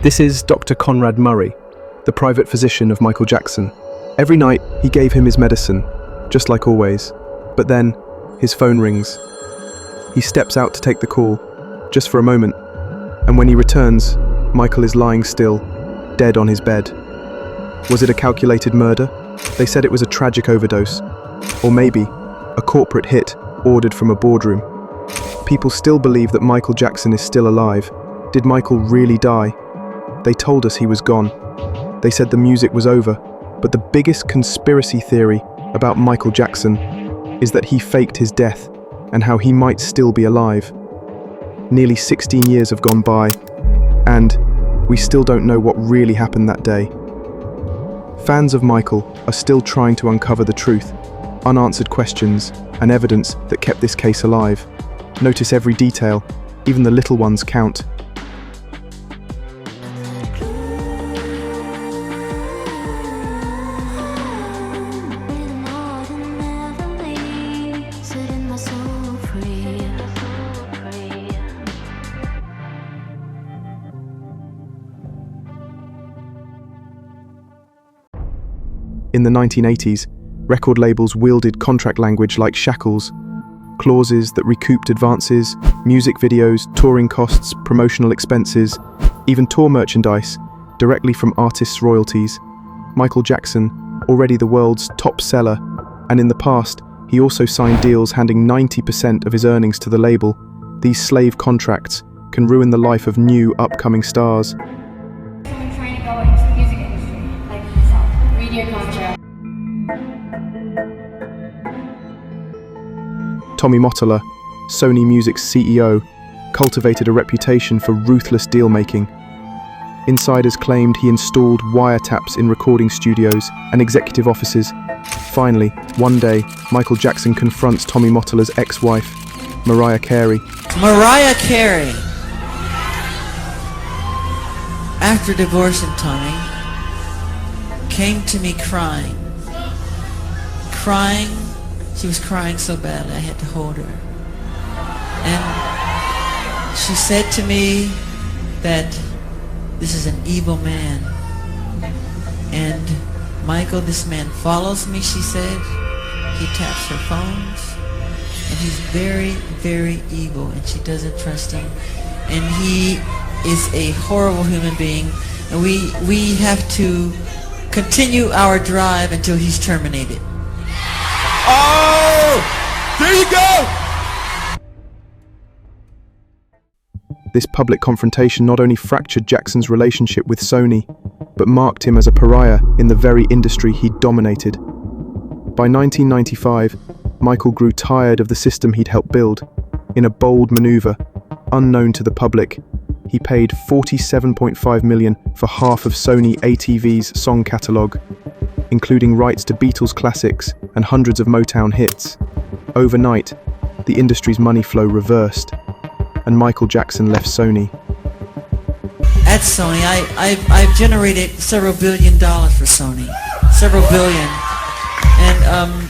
This is Dr. Conrad Murray, the private physician of Michael Jackson. Every night, he gave him his medicine, just like always. But then, his phone rings. He steps out to take the call, just for a moment. And when he returns, Michael is lying still, dead on his bed. Was it a calculated murder? They said it was a tragic overdose. Or maybe, a corporate hit ordered from a boardroom. People still believe that Michael Jackson is still alive. Did Michael really die? They told us he was gone. They said the music was over, but the biggest conspiracy theory about Michael Jackson is that he faked his death and how he might still be alive. Nearly 16 years have gone by, and we still don't know what really happened that day. Fans of Michael are still trying to uncover the truth, unanswered questions, and evidence that kept this case alive. Notice every detail, even the little ones count. In the 1980s, record labels wielded contract language like shackles, clauses that recouped advances, music videos, touring costs, promotional expenses, even tour merchandise, directly from artists' royalties. Michael Jackson, already the world's top seller, and in the past, he also signed deals handing 90% of his earnings to the label. These slave contracts can ruin the life of new, upcoming stars. Someone trying to go into the music industry, like yourself, read your contract. Tommy Mottola, Sony Music's CEO, cultivated a reputation for ruthless deal-making. Insiders claimed he installed wiretaps in recording studios and executive offices. Finally, one day, Michael Jackson confronts Tommy Mottola's ex-wife, Mariah Carey. Mariah Carey, after divorcing Tommy, came to me crying. She was crying so badly I had to hold her. And she said to me that this is an evil man. And Michael, this man follows me, she said. He taps her phones. And he's very, very evil, and she doesn't trust him. And he is a horrible human being. And we have to continue our drive until he's terminated. Oh! There you go! This public confrontation not only fractured Jackson's relationship with Sony, but marked him as a pariah in the very industry he'd dominated. By 1995, Michael grew tired of the system he'd helped build. In a bold maneuver, unknown to the public, he paid $47.5 million for half of Sony ATV's song catalogue, including rights to Beatles classics and hundreds of Motown hits. Overnight, the industry's money flow reversed, and Michael Jackson left Sony. At Sony, I've generated several $1 billion for Sony. Several billion. And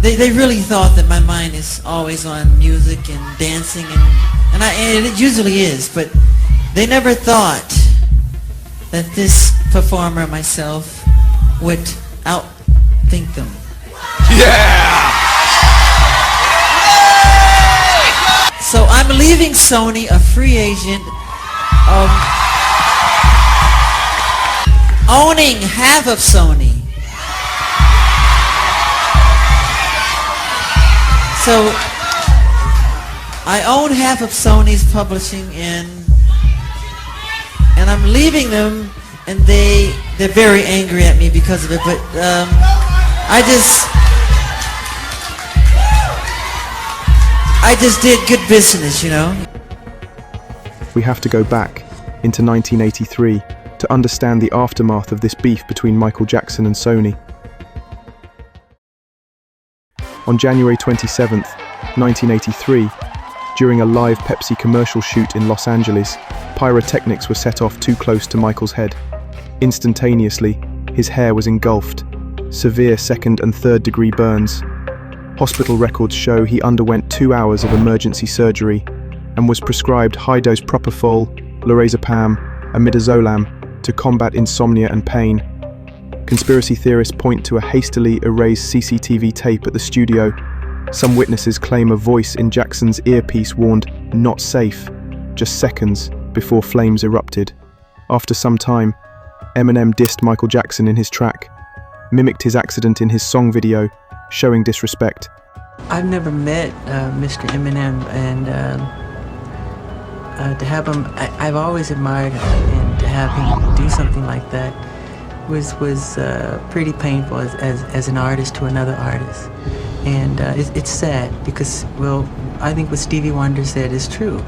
they really thought that my mind is always on music and dancing, and it usually is, but they never thought that this performer, myself, would outthink them. Yeah! So I'm leaving Sony a free agent, owning half of Sony. So I own half of Sony's publishing, and I'm leaving them, and they're very angry at me because of it. But I just did good business, you know. We have to go back into 1983 to understand the aftermath of this beef between Michael Jackson and Sony. On January 27th, 1983, during a live Pepsi commercial shoot in Los Angeles, pyrotechnics were set off too close to Michael's head. Instantaneously, his hair was engulfed, severe second and third degree burns. Hospital records show he underwent 2 hours of emergency surgery and was prescribed high-dose propofol, lorazepam, a midazolam, to combat insomnia and pain. Conspiracy theorists point to a hastily erased CCTV tape at the studio. Some witnesses claim a voice in Jackson's earpiece warned, "Not safe," just seconds before flames erupted. After some time, Eminem dissed Michael Jackson in his track, mimicked his accident in his song video, showing disrespect. I've never met Mr. Eminem, and to have him, I've always admired him, and to have him do something like that was pretty painful as an artist to another artist. And it's sad because, well, I think what Stevie Wonder said is true.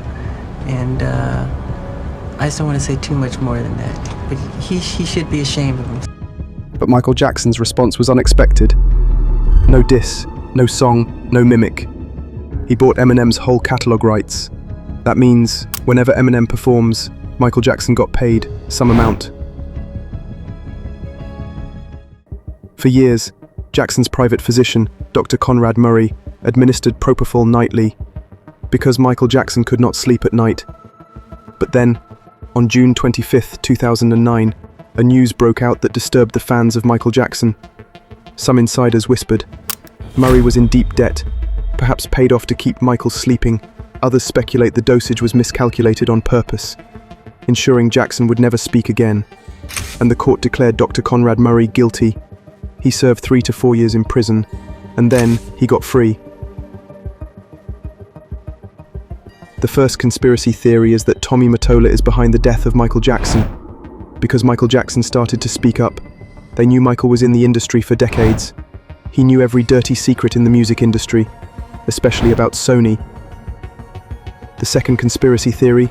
And I just don't want to say too much more than that. But he should be ashamed of himself. But Michael Jackson's response was unexpected. No diss, no song, no mimic. He bought Eminem's whole catalog rights. That means whenever Eminem performs, Michael Jackson got paid some amount. For years, Jackson's private physician, Dr. Conrad Murray, administered propofol nightly because Michael Jackson could not sleep at night. But then, on June 25, 2009, a news broke out that disturbed the fans of Michael Jackson. Some insiders whispered Murray was in deep debt, perhaps paid off to keep Michael sleeping. Others speculate the dosage was miscalculated on purpose, ensuring Jackson would never speak again. And the court declared Dr. Conrad Murray guilty. He served 3 to 4 years in prison, and then he got free. The first conspiracy theory is that Tommy Mottola is behind the death of Michael Jackson. Because Michael Jackson started to speak up, they knew Michael was in the industry for decades. He knew every dirty secret in the music industry, especially about Sony. The second conspiracy theory,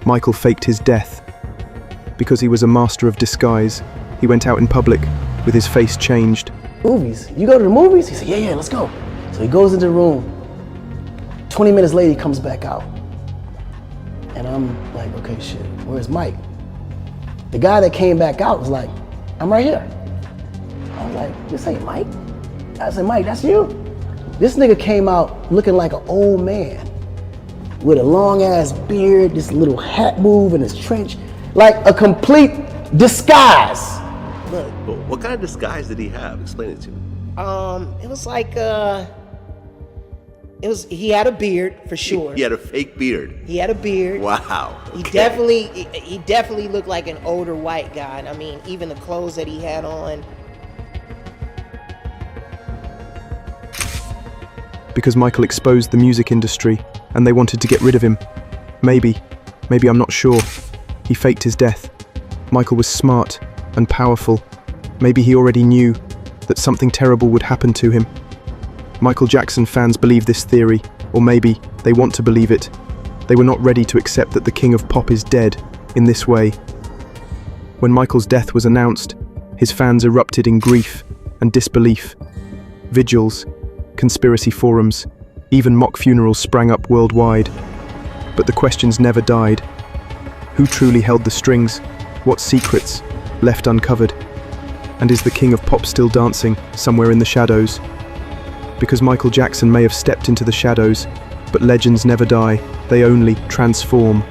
Michael faked his death. Because he was a master of disguise, he went out in public with his face changed. Movies. You go to the movies? He said, yeah, let's go. So he goes into the room. 20 minutes later, he comes back out. And I'm like, okay, shit, where's Mike? The guy that came back out was like, I'm right here. I was like, this ain't Mike. I said, Mike, that's you? This nigga came out looking like an old man with a long ass beard, this little hat move in his trench, like a complete disguise. Look, what kind of disguise did he have? Explain it to me. It was like he had a beard for sure. He had a fake beard. He had a beard. Wow. Okay. He definitely looked like an older white guy. And I mean, even the clothes that he had on. Because Michael exposed the music industry and they wanted to get rid of him. Maybe I'm not sure. He faked his death. Michael was smart and powerful. Maybe he already knew that something terrible would happen to him. Michael Jackson fans believe this theory, or maybe they want to believe it. They were not ready to accept that the king of pop is dead in this way. When Michael's death was announced, his fans erupted in grief and disbelief. Vigils, conspiracy forums, even mock funerals sprang up worldwide. But the questions never died. Who truly held the strings? What secrets left uncovered? And is the king of pop still dancing somewhere in the shadows? Because Michael Jackson may have stepped into the shadows, but legends never die, they only transform.